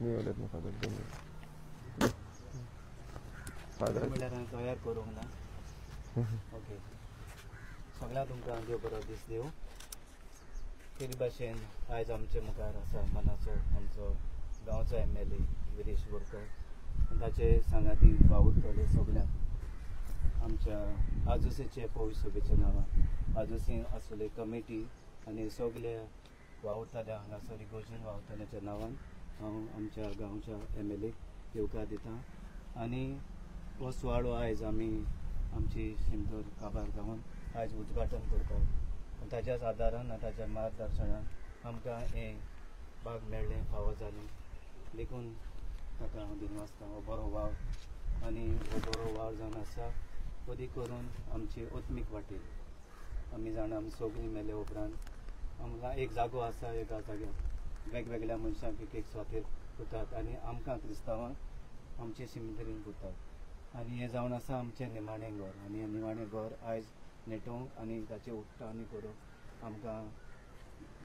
मी उलयत ना फादर म्हणल्यार तयार करूंक ना. ओके, सगळ्यांक तुमकां देव बरो दीस दिवं. तेरी भाशेन आयज आमचे मुखार आसा मनाचो आमचो गांवचो MLA विरेश बोरकर, ताचे सांगाती वावुरतले सगळ्यांक आमच्या आजोसीचे पौशसभेच्या नांवान आजोसी आसले कमिटी आनी सगळ्या वावुरतल्या हांगासर इगोर्जेन वावुरतल्याच्या नांवान हांव आमच्या गांवच्या MLA येवकार दिता. आनी हो सुवाळो आयज आमी आमची सिंदूर काबार गांवान आयज उद्घाटन करतात. ताच्याच आदारान ताच्या मार्गदर्शनान आमकां हें भाग मेळ्ळें, फावो जालें. देखून ताका हांव दिनवासता. हो बरो वावर आनी हो बरो वावर जावन आसा अदी करून आमची ओत्मीक वाटेल आमी जाणा. आमी सगळीं मेले उपरांत आमकां एक जागो आसा, एका जाग्यार वेगवेगळ्या मनशांक एक स्वातेर पुतात आनी आमकां क्रिस्तांवांक आमचे सिमित्रीन पुतात. आनी हें जावन आसा आमचें निमाणें घर. आनी हें निमाणें घर आयज नेटोवंक आनी ताचें उठ्ठावणी करूंक आमकां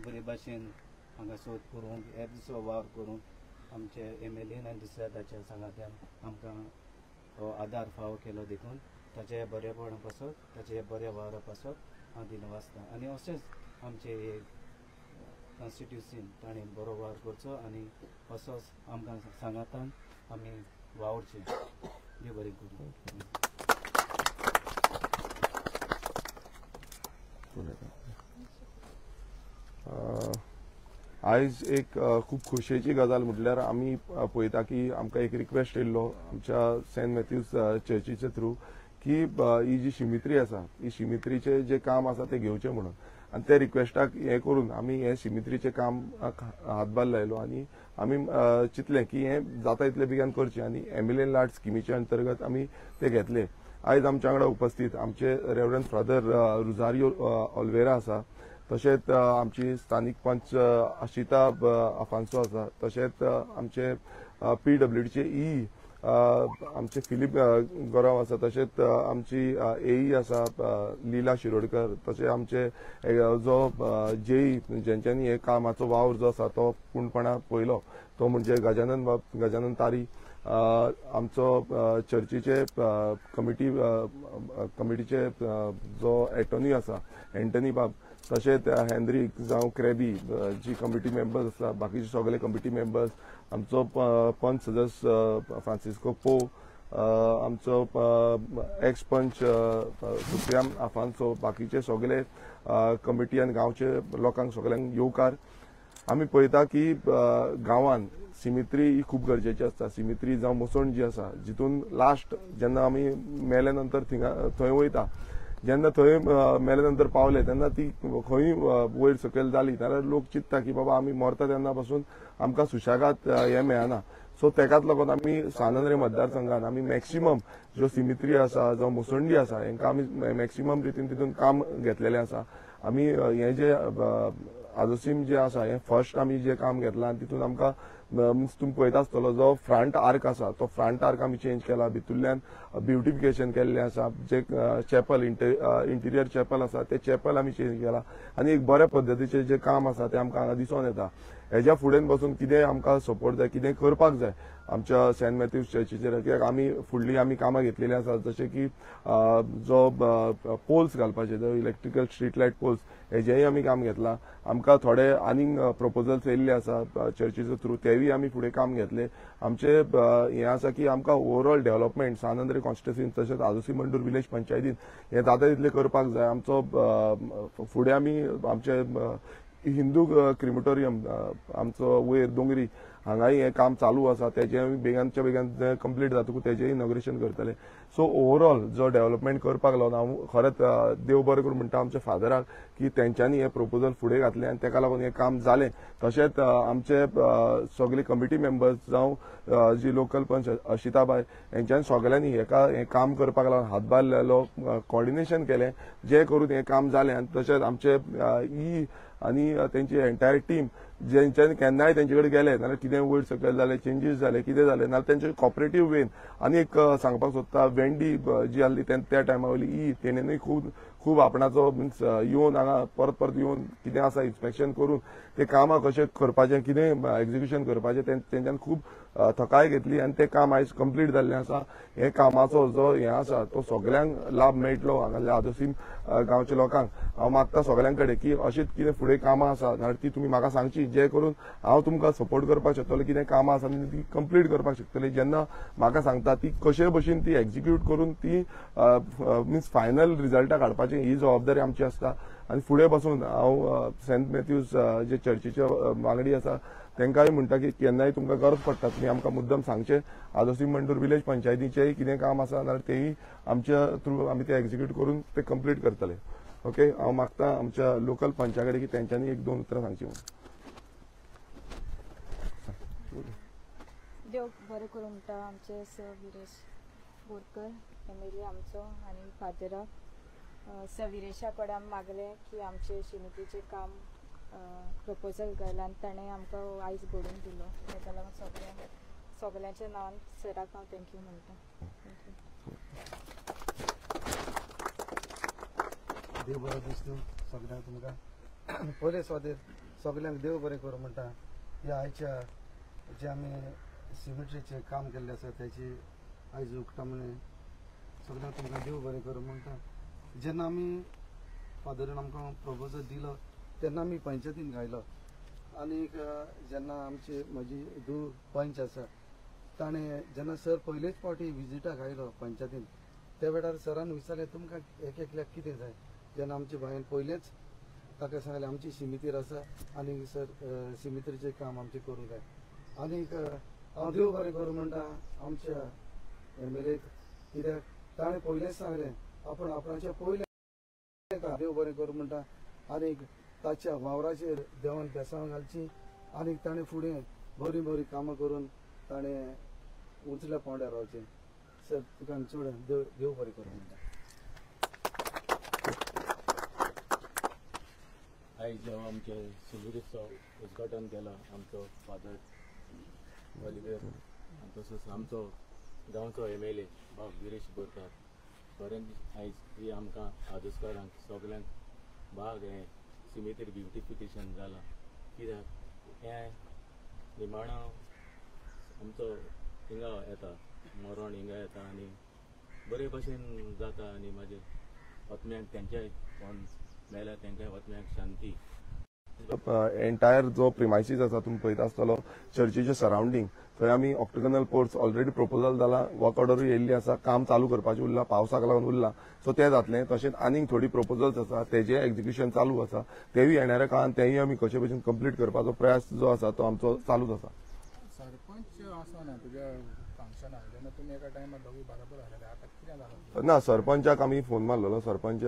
बरे भाशेन हांगा सोद करूंक हे दुसरो वावर करूंक आमचे MLAन आनी दुसऱ्या ताच्या सांगात्यान आमकां हो आदार फावो केलो. देखून ताचे बरेपणा पासत, ताचे बऱ्या वावरा पासत हांव दिनवासता. आनी अशेंच आमचे कॉन्स्टिट्युन्सीन ताणें बरो वावर करचो आनी असोच आमकां सांगातान आमी वावरचें. देव बरें करूं. आयज एक खूब खोशयेची गजाल म्हटल्यार आमी पळयता की आमकां एक रिक्वेस्ट येयल्लो आमच्या सेंट मॅथ्यूज चर्चीचे थ्रू की ही जी शिमित्री आसा ही शिमित्रीचे जे काम आसा ते घेवचें म्हणून. आनी त्या रिक्वेस्टाक हें करून आमी हें शिमित्रीचें काम हातभार लायलो आनी आमी चिंतलें की हें जाता इतले बेगीन करचें आनी MLA लाड स्किमीच्या अंतर्गत आमी ते घेतले. आयज आमच्या वांगडा उपस्थित आमचे रेव्हरंड फादर रुजारियो ऑल्वेरा आसा, तशेंच आमची स्थानीक पंच आशिता आफान्सो आसा, तशेंच आमचे PWDचे ई आमचे फिलीप गोराव आसा, तशेंच आमची AE आसा लीला शिरोडकर, तशें आमचे जो JE जेंच्यांनी हे कामाचो वावर जो आसा तो पूर्णपणान पयलो तो म्हणजे गजानन तारी, आमचो चर्चीचे कमिटीचे जो एटॉर्नी आसा एंटनी बाब, तशेंच हेनरी जावं क्रेबी जी कमिटी मेंबर्स आसा, बाकीचे सगळे कमिटी मेंबर्स, आमचो पंच सदस्य फ्रांसिस्को पो, आमचो एक्स पंच सुप्रियाम आफान्सो, बाकीचे सगळे कमिटी आनी गांवचे लोकांक सगळ्यांक येवकार. आमी पळयता की गांवान सिमित्री ही खूब गरजेची आसता. सिमित्री जावं मुसोण जी आसा जितून लास्ट जेन्ना आमी मेले नंतर थंय वयता, जेन्ना थंय मेले नंतर पावले तेन्ना ती खंय वयर सकयल जाली जाल्यार लोक चिंतता की बाबा आमी मरता तेन्ना पासून आमकां सुशेगाद हें मेळना. सो तेकाच लागून आमी सानंद्रे मतदारसंघात आमी मॅक्सिमम ज्यो सिमित्री आसा जावं मुसंडी आसा हेंकां आमी मॅक्सिमम रितीन तितून काम घेतलेलें आसा. आमी हें जे आजोसीम जे आसा हें फर्स्ट आमी जे काम घेतलां आनी तितून आमकां मिन्स तुमी पळयता आसतलो जो फ्रंट आर्क आसा तो फ्रंट आर्क आमी चेंज केला, भितूरल्यान ब्युटिफिकेशन केल्लें आसा, जे चॅपल इंटिरियर चॅपल आसा ते चॅपल आमी चेंज केला आनी एक बऱ्या पद्दतीचें जे काम आसा तें आमकां हांगा दिसून येता. हेज्या फुडेन बसून कितेंय आमकां सपोर्ट जाय, कितेंय करपाक जाय आमच्या सेंट मॅथ्यूज चर्चीचेर, कित्याक आमी फुडली आमी कामां घेतलेलीं आसात, जशें की जो पोल्स घालपाचे जो इलेक्ट्रिकल स्ट्रीट लायट पोल्स हेजेंय आमी काम घेतलां. आमकां थोडे आनीक प्रपोजल्स येयल्ले आसा चर्चीचे थ्रू, तेवूय आमी फुडें काम घेतले. आमचे हें आसा की आमकां ओवरऑल डेव्हलपमेंट सानंद्रे कॉन्स्टिट्युन्सीन तशेंच आजोसी मंडूर विलेज पंचायतीन हें जाता तितलें करपाक जाय. आमचो फुडें आमी आमचे हिंदू क्रिमेटोरियम आमचो वयर दोंगरी हांगाय हें काम चालू आसा, तेजें बेगानच्या बेगान कंप्लीट जातकूच तेजेंय इनॉग्रेशन करतले. सो ओवरऑल जो डेव्हलपमेंट करपाक लागून हांव खरेंच देव बरें करूं म्हणटा आमच्या फादराक की तेंच्यांनी हें प्रपोजल फुडें घातलें आनी तेका लागून हें काम जालें. तशेंच आमचे सगळे कमिटी मेंबर्स जावं जी लोकल पंच अशिताबाई हेंच्यांनी सगळ्यांनी हें काम करपाक लागून हातभार लायलो, कॉर्डिनेशन केलें, जें करून हें काम जालें. आनी तशेंच आमचे आनी तेंची एंटायर टीम जेंच्यांनी केन्नाय तेंचे कडेन गेले नाल्यार कितें वयर सकयल जालें, चेंजीस जाले, कितें जालें नाल्यार तेंचे कॉपरेटीव वेन. आनी एक सांगपाक सोदता वेंडी जी आहली त्या टायमा वयली तेणेनूय खूब खूब आपणाचो मिन्स येवन हांगा परत परत येवन कितें आसा इन्स्पेक्शन करून ते कामां कशें करपाचें कितें एक्झिक्युशन करपाचें तेंच्यांनी खूब थकाय घेतली आनी तें काम आयज कंप्लीट जाल्लें आसा. हे कामाचो जो हें आसा तो सगळ्यांक लाभ मेळटलो हांगासरल्या आदोसीम गांवच्या लोकांक. हांव मागता सगळ्यां कडेन की अशीच कितें फुडें कामां आसा जाल्यार ती तुमी म्हाका सांगची, जे करून हांव तुमकां सपोर्ट करपाक शकतलो. कितें कामां आसा ती कंप्लीट करपाक शकतली. जेन्ना म्हाका सांगता ती कशे भशेन ती एक्झिक्यूट करून ती मिन्स फायनल रिजल्टाक हाडपाची ही जबाबदारी आमची आसता. आनी फुडें बसून हांव सेंट मॅथ्यूज जे चर्चीचे वांगडी आसा तांकांय म्हणटा की केन्नाय तुमकां गरज पडटा तुमी आमकां मुद्दम सांगचें. आदोसीम मंडूर विलेज पंचायतीचेंय कितें काम आसा जाल्यार तेंय आमच्या थ्रू आमी ते एक्झिक्यूट करून ते कंप्लीट करतले. ओके, हांव मागता आमच्या लोकल पंचा कडेन की तेंच्यांनी एक दोन उतरां सांगची म्हणून. देव बरें करूं म्हणटा आमचे सर विरेश बोरकर एमएलए आमचो आनी फादराक सर विरेशा कडेन आमी मागलें की आमचे शिमितीचें काम प्रपोजल घाल आनी ताणें आमकां आयज घडोवन दिलो. ताका लागून सगळ्यांच्या नांवान सराक हांव थँक्यू म्हणटा. देव बरो दीस दिवं सगळ्यांक तुमकां. पयले स्वादेर सगळ्यांक देव बरें करूं म्हणटा. ह्या आयच्या जे आमी सिमेट्रीचें काम केल्लें आसा त्याची आयज उक्ता म्हणे सगळ्यांक तुमकां देव बरें करूं म्हणटा. जेन्ना आमी फादरान आमकां प्रपोजल दिलो तेन्ना आमी पंचायतीन गायलो आनीक जेन्ना आमची म्हजी धूव पंच आसा ताणें जेन्ना सर पयलेच फावटी विजिटाक आयलो पंचायतीन त्या वेळार सरान विचारलें तुमकां एक एकल्याक कितें जाय. जेन्ना आमचे बायन पयलेच ताका सांगलें आमची सिमितीर आसा आनी सर सिमितीचें काम आमचें करूंक जाय. आनीक हांव देव बरें करूं म्हणटा आमच्या एमएलएक, कित्याक ताणें पयलेच सांगलें आपूण आपणाच्या पयले देव बरें करूं म्हणटा आनीक ताच्या वावराचेर देवान बेसांव घालची आनीक ताणें फुडें बरीं बरीं कामां करून ताणें उंचल्या पांवड्यार रावचें. सर तुका चड देव बरें करूं म्हणटा. आयज जेव्हा आमचे सिमिरीचो उद्घाटन केला आमचो फादर वलिवेर आनी तसोच आमचो गांवचो एमएलए बाब गिरीश बोरकार. बरें आयज ही आमकां आदोसकारांक सगळ्यांक बाग हें सिमितीर ब्युटिफिकेशन जालां. कित्याक हें निमाणो आमचो हिंगा येता मरण हिंगा येता आनी बरे भशेन जाता आनी मागीर आत्म्यांक तेंच्याय कोण मेल्या तेंकाय आत्म्यांक शांती. एंटायर जो प्रिमायसीस आसा तुमी पळयता आसतलो चर्चीचे सरावंडींग थंय आमी ऑक्टोगनल पोर्ट्स ऑलरेडी प्रपोजल जाला, वर्क ऑर्डरूय येयल्ली आसा, काम चालू करपाचें उरलां, पावसाक लागून उरलां. सो तें जातलें. तशेंच आनीक थोडी प्रपोजल्स आसा तेजें एक्झिक्युशन चालू आसा. तेवूय येणाऱ्या काळान तेंय आमी कशे भशेन कंप्लीट करपाचो प्रयास जो आसा तो आमचो चालूच आसा. सरपंच आसा ना तुज्या फंक्शनाक जेन्ना तुमी एका टायमार दोगूय बरोबर आसलेले आतां कितें जालें ना सरपंचाक आमी फोन मारलेलो. सरपंच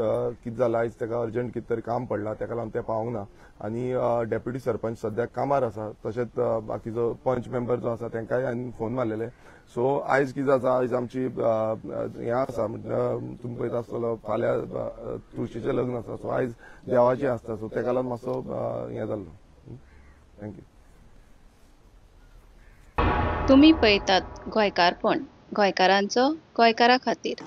कितें जालां आयज ताका अर्जंट कितें तरी काम पडलां तेका लागून ते पावूंक ना आनी डेप्युटी सरपंच सद्याक कामार आसा. तशेंच बाकीचो पंच मेंबर जो आसा तांकांय हांवें फोन मारलेले. सो आयज कितें जाता आयज आमची हें आसा तुमी पळयता आसतलो फाल्यां तुळशीचें लग्न आसा. सो आयज देवाचें आसता. सो तेका लागून मातसो हें जाल्लो. थँक्यू. तुम्ही पळयतात गोंयकारपण, गोंयकारांचो गोंयकारा खातीर.